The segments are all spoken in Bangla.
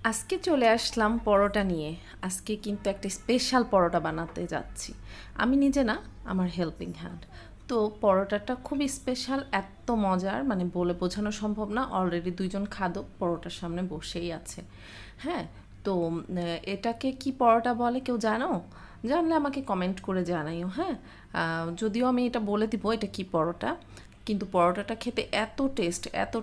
আজকে চলে আসলাম পরোটা নিয়ে। আজকে কিন্তু একটা স্পেশাল পরোটা বানাতে যাচ্ছি। আমি নিজে না, আমার হেল্পিং হ্যান্ড। তো পরোটাটা খুবই স্পেশাল, এত মজার, মানে বলে বোঝানো সম্ভব না। অলরেডি দুইজন খাদক পরোটার সামনে বসেই আছে। হ্যাঁ, তো এটাকে কি পরোটা বলে কেউ জানো? জানলে আমাকে কমেন্ট করে জানাইও। হ্যাঁ, যদিও আমি এটা বলে দিব এটা কি পরোটা, কিন্তু পরোটাটা খেতে এত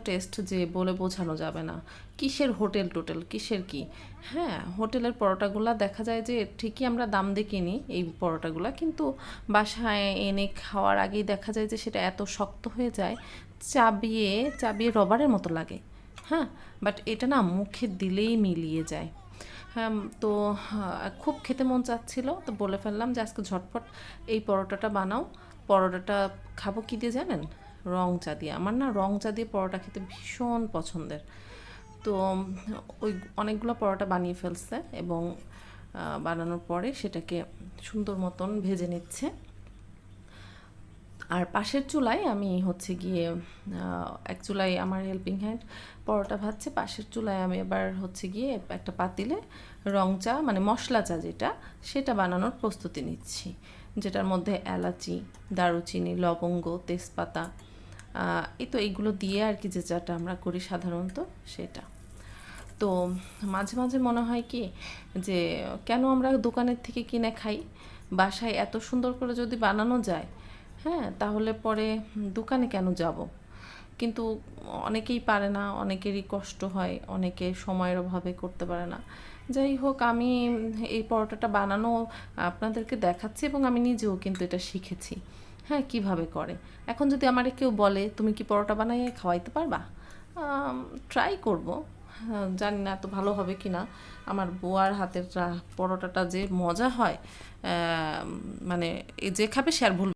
টেস্ট যে বলে বোঝানো যাবে না। কিসের হোটেল টোটেল, কিসের কি। হ্যাঁ, হোটেলের পরোটাগুলো দেখা যায় যে ঠিকই আমরা দাম দিয়ে কিনি এই পরোটাগুলো, কিন্তু বাসায় এনে খাওয়ার আগেই দেখা যায় যে সেটা এত শক্ত হয়ে যায়, চাবিয়ে চাবিয়ে রবারের মতো লাগে। হ্যাঁ, বাট এটা না মুখে দিলেই মিলিয়ে যায়। হ্যাঁ, তো খুব খেতে মন চাচ্ছিল, তো বলে ফেললাম যে আজকে ঝটপট এই পরোটাটা বানাও। পরোটাটা খাবো কী দিয়ে জানেন? রং চা দিয়ে। আমার না রং চা দিয়ে পরোটা খেতে ভীষণ পছন্দের। তো ওই অনেকগুলো পরোটা বানিয়ে ফেলছে, এবং বানানোর পরে সেটাকে সুন্দর মতন ভেজে নিচ্ছে। আর পাশের চুলায় আমি হচ্ছে গিয়ে এক চুলায় আমার হেল্পিং হ্যান্ড পরোটা ভাজছে, পাশের চুলায় আমি এবার হচ্ছে গিয়ে একটা পাতিলে রং চা, মানে মশলা চা যেটা, সেটা বানানোর প্রস্তুতি নিচ্ছি। যেটার মধ্যে এলাচি, দারুচিনি, লবঙ্গ, তেজপাতা, এই তো এইগুলো দিয়ে আর কি, যে চাটা আমরা করি সাধারণত সেটা। তো মাঝে মাঝে মনে হয় কি, যে কেন আমরা দোকানের থেকে কিনে খাই, বাসায় এত সুন্দর করে যদি বানানো যায়, হ্যাঁ, তাহলে পরে দোকানে কেন যাব। কিন্তু অনেকেই পারে না, অনেকেরই কষ্ট হয়, অনেকে সময়ের অভাবে করতে পারে না। যাই হোক, আমি এই পরোটাটা বানানো আপনাদেরকে দেখাচ্ছি, এবং আমি নিজেও কিন্তু এটা শিখেছি। হ্যাঁ, কিভাবে করে। এখন যদি আমারে কেউ বলে তুমি কি পরোটা বানাইয়ে খাওয়াইতে পারবা, ট্রাই করব। হ্যাঁ, জানি না এত ভালো হবে কি না। আমার বুয়ার হাতের পরোটাটা যে মজা হয়, মানে যে খাবে সে আর ভুলবে